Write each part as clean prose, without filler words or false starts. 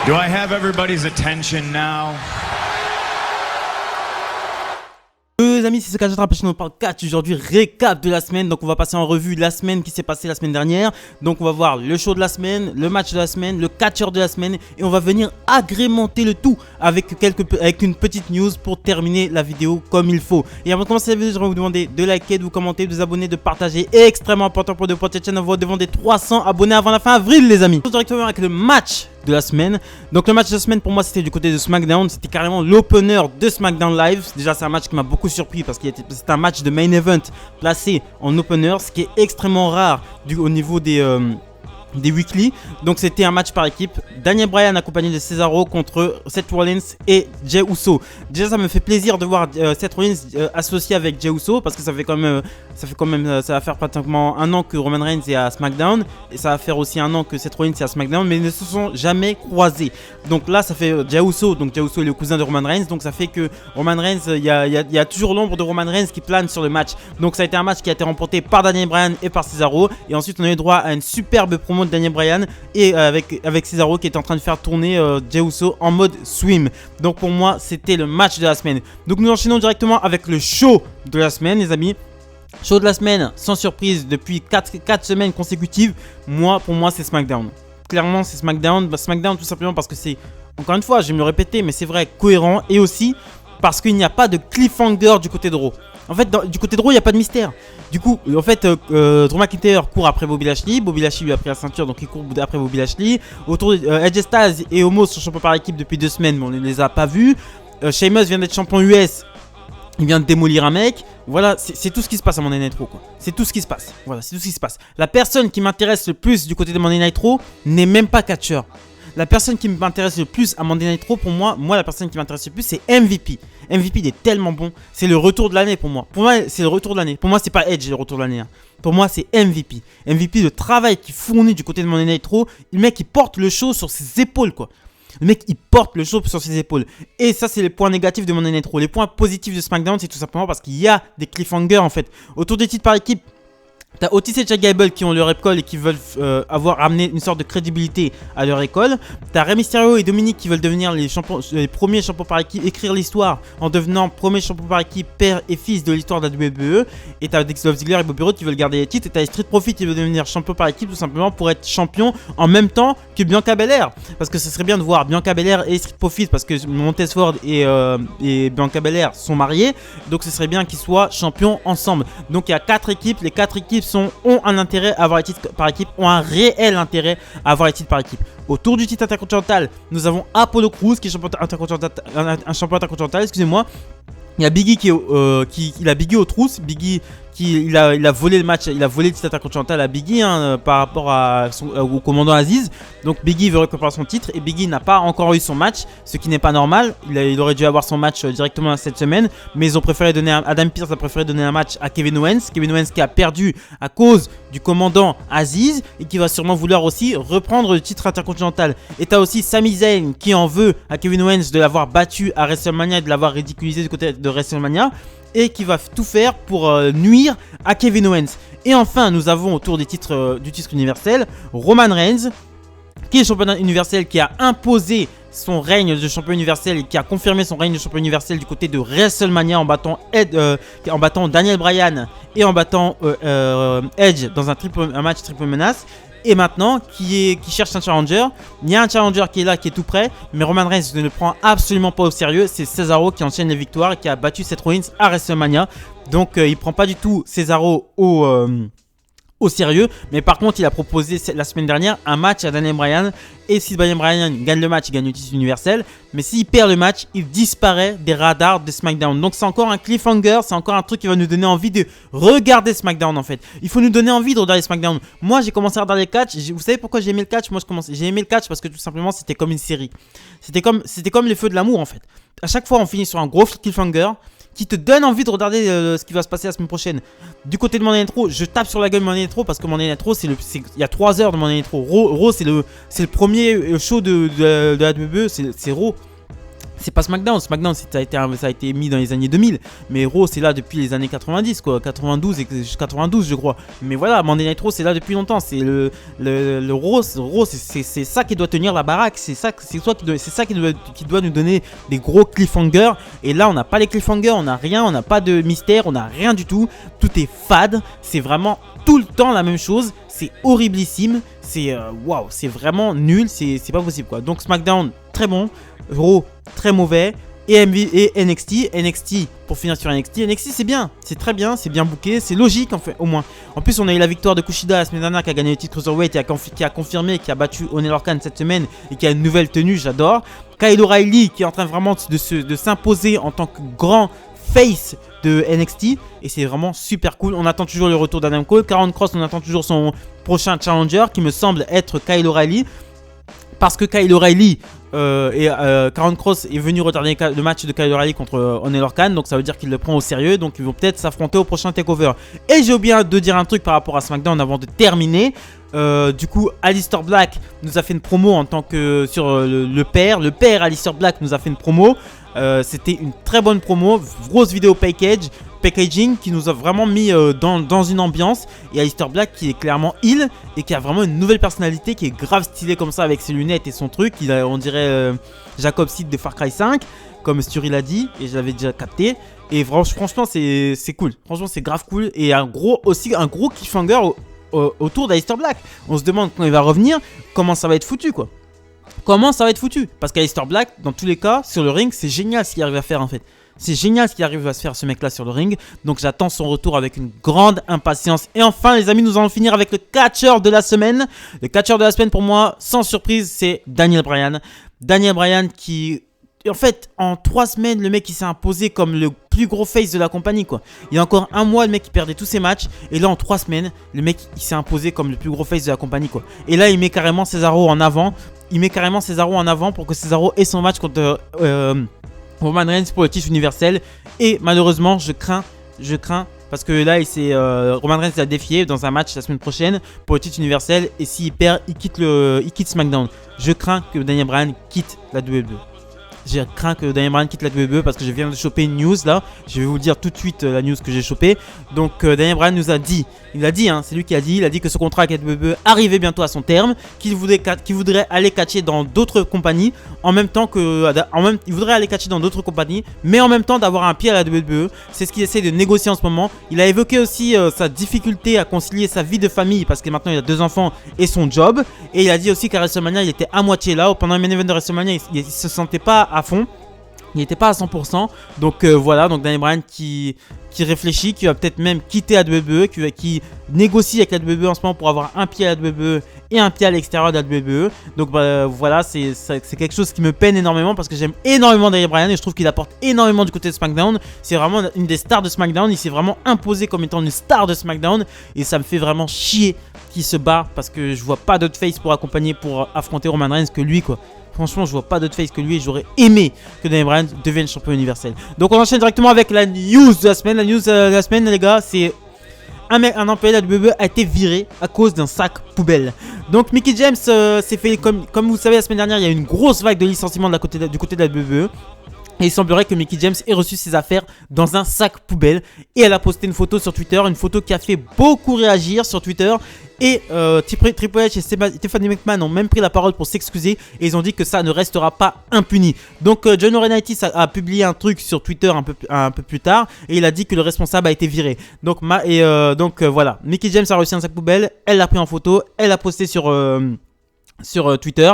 Do I have everybody's attention now? Les amis, c'est ce que j'ai on parle catch aujourd'hui, récap de la semaine. Donc on va passer en revue la semaine qui s'est passée la semaine dernière. Donc on va voir le show de la semaine, le match de la semaine, le catcheur de la semaine. Et on va venir agrémenter le tout avec une petite news pour terminer la vidéo comme il faut. Et avant de commencer la vidéo, je vais vous demander de liker, de vous commenter, de vous abonner, de partager. Extrêmement important pour cette chaîne. On va devant des 300 abonnés avant la fin avril, les amis. Directement avec le match de la semaine. Donc le match de la semaine pour moi c'était du côté de SmackDown, c'était carrément l'opener de SmackDown Live. Déjà c'est un match qui m'a beaucoup surpris parce que c'était un match de main event placé en opener, ce qui est extrêmement rare au niveau des weekly. Donc c'était un match par équipe. Daniel Bryan accompagné de Cesaro contre Seth Rollins et Jey Uso. Déjà ça me fait plaisir de voir Seth Rollins associé avec Jey Uso parce que ça va faire pratiquement un an que Roman Reigns est à SmackDown et ça va faire aussi un an que Seth Rollins est à SmackDown, mais ils ne se sont jamais croisés. Donc là ça fait Jey Uso, donc Jey Uso est le cousin de Roman Reigns, donc ça fait que Roman Reigns, il y a toujours l'ombre de Roman Reigns qui plane sur le match. Donc ça a été un match qui a été remporté par Daniel Bryan et par Cesaro, et ensuite on a eu droit à une superbe promo de Daniel Bryan et avec Cesaro qui est en train de faire tourner Jey Uso en mode swim. Donc pour moi c'était le match de la semaine. Donc nous enchaînons directement avec le show de la semaine, les amis. Show de la semaine sans surprise depuis 4 semaines consécutives. Pour moi c'est SmackDown. Clairement c'est SmackDown. SmackDown tout simplement parce que c'est, encore une fois je vais me le répéter, mais c'est vrai, cohérent, et aussi parce qu'il n'y a pas de cliffhanger du côté de Raw. En fait, du côté de Raw, il n'y a pas de mystère. Du coup, en fait, Drew McIntyre court après Bobby Lashley. Bobby Lashley lui a pris la ceinture, donc il court après Bobby Lashley. Autour de Edge Styles et Omos sont champions par équipe depuis 2 semaines, mais on ne les a pas vus. Sheamus vient d'être champion US. Il vient de démolir un mec. Voilà, c'est tout ce qui se passe à Monday Night Raw, quoi. C'est tout ce qui se passe. Voilà, c'est tout ce qui se passe. La personne qui m'intéresse le plus du côté de Monday Night Raw n'est même pas catcheur. La personne qui m'intéresse le plus à Monday Night Raw, pour moi la personne qui m'intéresse le plus, c'est MVP. MVP, il est tellement bon. C'est le retour de l'année pour moi. Pour moi, c'est le retour de l'année. Pour moi, c'est pas Edge le retour de l'année. Hein. Pour moi, c'est MVP. MVP, le travail qu'il fournit du côté de Monday Night Raw. Le mec, il porte le show sur ses épaules, quoi. Le mec, il porte le show sur ses épaules. Et ça, c'est les points négatifs de Monday Night Raw. Les points positifs de SmackDown, c'est tout simplement parce qu'il y a des cliffhangers, en fait. Autour des titres par équipe, t'as Otis et Chad Gable qui ont leur école et qui veulent avoir amené une sorte de crédibilité à leur école. T'as Rey Mysterio et Dominic qui veulent devenir les premiers champions par équipe, écrire l'histoire en devenant premiers champions par équipe, père et fils de l'histoire de la WWE. Et t'as Dexter Ziggler et Bobby Roode qui veulent garder les titres. Et t'as les Street Profits qui veulent devenir champions par équipe tout simplement pour être champion en même temps que Bianca Belair. Parce que ce serait bien de voir Bianca Belair et Street Profits, parce que Montez Ford et Bianca Belair sont mariés. Donc ce serait bien qu'ils soient champions ensemble. Donc il y a 4 équipes. Les 4 équipes ont un intérêt à avoir les titres par équipe, ont un réel intérêt à avoir les titres par équipe. Autour du titre intercontinental, nous avons Apollo Crews qui est champion intercontinental, excusez-moi. Il y a Biggie il a Biggie aux trousses. Biggie il a volé le match, il a volé le titre intercontinental à Biggie par rapport au commandant Aziz. Donc Biggie veut récupérer son titre et Biggie n'a pas encore eu son match, ce qui n'est pas normal. Il aurait dû avoir son match directement cette semaine, mais ils ont préféré Adam Pearce a préféré donner un match à Kevin Owens. Kevin Owens qui a perdu à cause du commandant Aziz et qui va sûrement vouloir aussi reprendre le titre intercontinental. Et t'as aussi Sami Zayn qui en veut à Kevin Owens de l'avoir battu à WrestleMania et de l'avoir ridiculisé du côté de WrestleMania, et qui va tout faire pour nuire à Kevin Owens. Et enfin, nous avons autour du titre universel Roman Reigns, qui est champion universel, qui a imposé son règne de champion universel et qui a confirmé son règne de champion universel du côté de WrestleMania en battant Daniel Bryan et en battant Edge dans un match triple menace. Et maintenant, qui cherche un challenger. Il y a un challenger qui est là, qui est tout prêt. Mais Roman Reigns ne le prend absolument pas au sérieux. C'est Cesaro qui enchaîne les victoires et qui a battu Seth Rollins à WrestleMania. Donc il ne prend pas du tout Cesaro au sérieux. Mais par contre, il a proposé la semaine dernière un match à Daniel Bryan. Et si Daniel Bryan gagne le match, il gagne le titre universel. Mais s'il perd le match, il disparaît des radars de SmackDown. Donc c'est encore un cliffhanger, c'est encore un truc qui va nous donner envie de regarder SmackDown en fait. Il faut nous donner envie de regarder SmackDown. Moi j'ai commencé à regarder le catch. Vous savez pourquoi j'ai aimé le catch? J'ai aimé le catch parce que tout simplement c'était comme une série. C'était comme les feux de l'amour en fait. À chaque fois on finit sur un gros cliffhanger qui te donne envie de regarder ce qui va se passer la semaine prochaine. Du côté de Monday Night Raw, je tape sur la gueule de Monday Night Raw parce que Monday Night Raw, il y a 3 heures de Monday Night Raw. Raw c'est le premier show de la WWE, c'est Raw. c'est pas SmackDown. SmackDown, ça a été mis dans les années 2000. Mais Raw, c'est là depuis les années 90, quoi. 92 et 92, je crois. Mais voilà, Monday Night Raw, c'est là depuis longtemps. C'est le Raw, c'est ça qui doit tenir la baraque. C'est ça qui doit nous donner des gros cliffhangers. Et là, on n'a pas les cliffhangers, on n'a rien, on n'a pas de mystère, on n'a rien du tout. Tout est fade. C'est vraiment tout le temps la même chose. C'est horriblissime. C'est waouh, c'est vraiment nul. C'est pas possible, quoi. Donc SmackDown, très bon. Raw, très mauvais. Et NXT, pour finir sur NXT c'est bien, c'est très bien, c'est bien booké, c'est logique en fait, au moins. En plus, on a eu la victoire de Kushida la semaine dernière qui a gagné le titre Cruiserweight et qui a confirmé, qui a battu Oney Lorcan cette semaine et qui a une nouvelle tenue, j'adore. Kyle O'Reilly qui est en train vraiment de s'imposer en tant que grand face de NXT et c'est vraiment super cool. On attend toujours le retour d'Adam Cole. Karrion Kross, on attend toujours son prochain challenger qui me semble être Kyle O'Reilly. Parce que Kyle O'Reilly et Karrion Kross est venu retarder le match de Kyle O'Reilly contre Oney Lorcan. Donc ça veut dire qu'il le prend au sérieux. Donc ils vont peut-être s'affronter au prochain TakeOver. Et j'ai oublié de dire un truc par rapport à SmackDown avant de terminer. Du coup, Aleister Black nous a fait une promo en tant que sur le père. Le père Aleister Black nous a fait une promo. C'était une très bonne promo. Grosse vidéo packaging qui nous a vraiment mis dans une ambiance. Et Aleister Black qui est clairement heel et qui a vraiment une nouvelle personnalité qui est grave stylée comme ça avec ses lunettes et son truc. On dirait Jacob Seed de Far Cry 5 comme Sturi l'a dit et je l'avais déjà capté. Et franchement c'est cool. Franchement c'est grave cool. Et un gros cliffhanger autour d'Aleister Black. On se demande quand il va revenir comment ça va être foutu quoi. Comment ça va être foutu. Parce qu'Aleister Black dans tous les cas sur le ring c'est génial ce qu'il arrive à faire en fait. C'est génial ce qu'il arrive à se faire ce mec là sur le ring. Donc j'attends son retour avec une grande impatience. Et enfin les amis, nous allons finir avec le catcheur de la semaine. Le catcheur de la semaine pour moi, sans surprise, c'est Daniel Bryan. Daniel Bryan qui... En fait, en 3 semaines, le mec il s'est imposé comme le plus gros face de la compagnie quoi. Il y a encore un mois, le mec il perdait tous ses matchs. Et là en 3 semaines, le mec il s'est imposé comme le plus gros face de la compagnie quoi. Et là il met carrément Cesaro en avant. Pour que Cesaro ait son match contre... Roman Reigns pour le titre universel. Et malheureusement je crains parce que là Roman Reigns l'a défié dans un match la semaine prochaine pour le titre universel. Et s'il perd il quitte SmackDown. Je crains que Daniel Bryan quitte la WWE. Je crains que Daniel Bryan quitte la WWE parce que je viens de choper une news là. Je vais vous dire tout de suite la news que j'ai chopée. Donc Daniel Bryan nous a dit, c'est lui qui a dit, il a dit que ce contrat avec la WWE arrivait bientôt à son terme, qu'il voudrait aller catcher dans d'autres compagnies en même temps que, il voudrait aller catcher dans d'autres compagnies, mais en même temps d'avoir un pied à la WWE. C'est ce qu'il essaie de négocier en ce moment. Il a évoqué aussi sa difficulté à concilier sa vie de famille parce que maintenant il a 2 enfants et son job. Et il a dit aussi qu'à WrestleMania il était à moitié là. Pendant le main event de WrestleMania il se sentait pas à fond. Il n'était pas à 100%. Donc voilà, donc Daniel Bryan qui réfléchit, qui va peut-être même quitter la WWE, qui négocie avec la WWE en ce moment pour avoir un pied à la WWE et un pied à l'extérieur de la WWE. Donc voilà, c'est quelque chose qui me peine énormément parce que j'aime énormément Daniel Bryan et je trouve qu'il apporte énormément du côté de SmackDown. C'est vraiment une des stars de SmackDown. Il s'est vraiment imposé comme étant une star de SmackDown et ça me fait vraiment chier qu'il se bat parce que je vois pas d'autre face pour affronter Roman Reigns que lui quoi. Franchement, je vois pas d'autre face que lui et j'aurais aimé que Daniel Bryan devienne champion universel. Donc on enchaîne directement avec la news de la semaine. La news de la semaine, les gars, c'est un employé de la WWE a été viré à cause d'un sac poubelle. Donc Mickie James s'est fait, comme vous le savez, la semaine dernière, il y a eu une grosse vague de licenciements du côté de la WWE. Et il semblerait que Mickie James ait reçu ses affaires dans un sac poubelle. Et elle a posté une photo sur Twitter, une photo qui a fait beaucoup réagir sur Twitter. Et Triple H et Stephanie McMahon ont même pris la parole pour s'excuser. Et ils ont dit que ça ne restera pas impuni. Donc John Laurinaitis a publié un truc sur Twitter un peu plus tard. Et il a dit que le responsable a été viré. Donc voilà, Mickie James a reçu un sac poubelle. Elle l'a pris en photo. Elle l'a posté sur Twitter.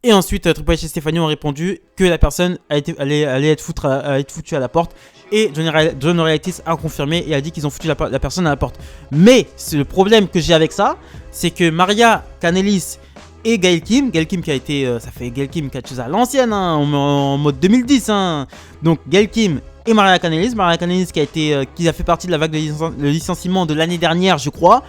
Et ensuite, Triple H et Stephanie ont répondu que la personne allait être foutue à la porte. Et John Laurinaitis a confirmé et a dit qu'ils ont foutu la personne à la porte. Mais le problème que j'ai avec ça, c'est que Maria Kanellis et Gail Kim qui a été... ça fait Gail Kim qui a chose à l'ancienne, hein, en mode 2010. Hein. Donc Gail Kim et Maria Kanellis qui a fait partie de la vague de licenciement de l'année dernière, je crois,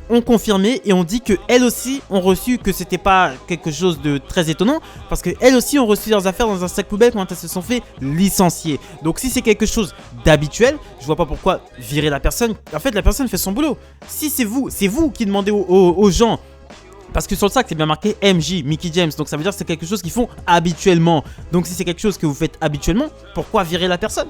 ont confirmé et ont dit que elles aussi ont reçu, que c'était pas quelque chose de très étonnant parce que elles aussi ont reçu leurs affaires dans un sac poubelle quand elles se sont fait licencier. Donc si c'est quelque chose d'habituel, je vois pas pourquoi virer la personne. En fait, la personne fait son boulot. Si c'est vous qui demandez aux gens Parce que sur le sac, c'est bien marqué MJ, Mickey James. Donc ça veut dire que c'est quelque chose qu'ils font habituellement. Donc si c'est quelque chose que vous faites habituellement, pourquoi virer la personne?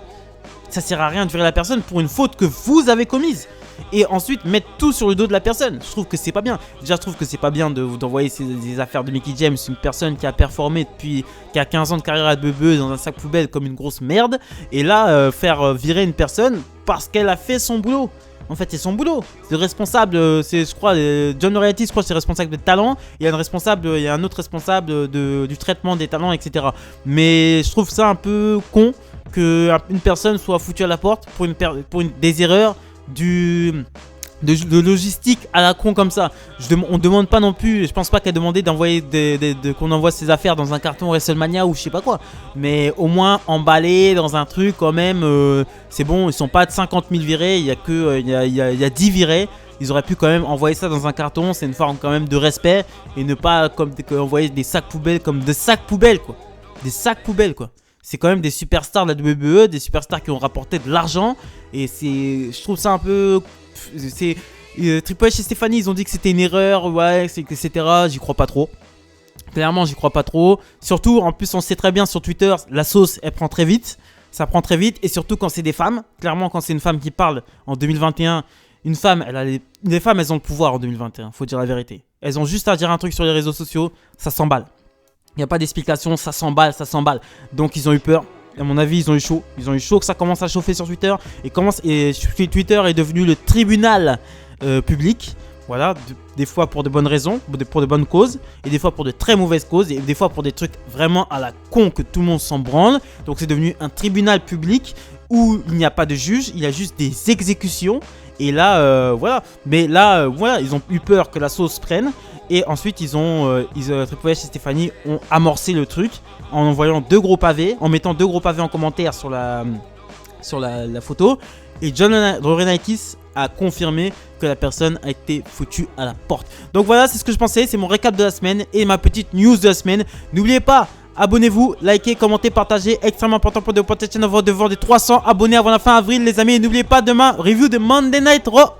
Ça sert à rien de virer la personne pour une faute que vous avez commise. Et ensuite mettre tout sur le dos de la personne. Je trouve que c'est pas bien. Déjà, je trouve que c'est pas bien d'envoyer des affaires de Mickey James, une personne qui a performé depuis, qui a 15 ans de carrière à beubeuse dans un sac poubelle comme une grosse merde. Et là, faire virer une personne parce qu'elle a fait son boulot. En fait, c'est son boulot. C'est le responsable, c'est, je crois, John Laureati, je crois, c'est responsable des talents. Il y a un autre responsable du traitement des talents, etc. Mais je trouve ça un peu con qu'une personne soit foutue à la porte pour des erreurs de logistique à la con comme ça. On demande pas non plus, je pense pas qu'elle demandait d'envoyer qu'on envoie ses affaires dans un carton WrestleMania ou je sais pas quoi, mais au moins emballé dans un truc quand même. C'est bon, ils sont pas de 50 000 virés, il y a que il y a 10 virés. Ils auraient pu quand même envoyer ça dans un carton, c'est une forme quand même de respect, et ne pas envoyer des sacs poubelles comme des sacs poubelles quoi. Des sacs poubelles quoi. C'est quand même des superstars de la WWE, des superstars qui ont rapporté de l'argent. Et je trouve ça un peu... Triple H et Stéphanie, ils ont dit que c'était une erreur, ouais, etc. J'y crois pas trop. Clairement, j'y crois pas trop. Surtout, en plus, on sait très bien sur Twitter, la sauce, elle prend très vite. Ça prend très vite. Et surtout quand c'est des femmes. Clairement, quand c'est une femme qui parle en 2021, une femme, les femmes, elles ont le pouvoir en 2021. Faut dire la vérité. Elles ont juste à dire un truc sur les réseaux sociaux, ça s'emballe. Il n'y a pas d'explication, ça s'emballe, ça s'emballe. Donc ils ont eu peur. À mon avis, ils ont eu chaud. Ils ont eu chaud que ça commence à chauffer sur Twitter. Et Twitter est devenu le tribunal public. Voilà, des fois pour de bonnes raisons, pour de bonnes causes. Et des fois pour de très mauvaises causes. Et des fois pour des trucs vraiment à la con que tout le monde s'en branle. Donc c'est devenu un tribunal public où il n'y a pas de juge. Il y a juste des exécutions. Et là, voilà. Mais là, voilà, ils ont eu peur que la sauce prenne. Et ensuite, Triple H et Stéphanie ont amorcé le truc en envoyant 2 gros pavés, en mettant 2 gros pavés en commentaire sur la photo. Et John Laurinaitis a confirmé que la personne a été foutue à la porte. Donc voilà, c'est ce que je pensais. C'est mon récap de la semaine et ma petite news de la semaine. N'oubliez pas, abonnez-vous, likez, commentez, partagez. Extrêmement important pour de protection devant des 300 abonnés avant la fin avril, les amis. Et n'oubliez pas, demain, review de Monday Night Raw.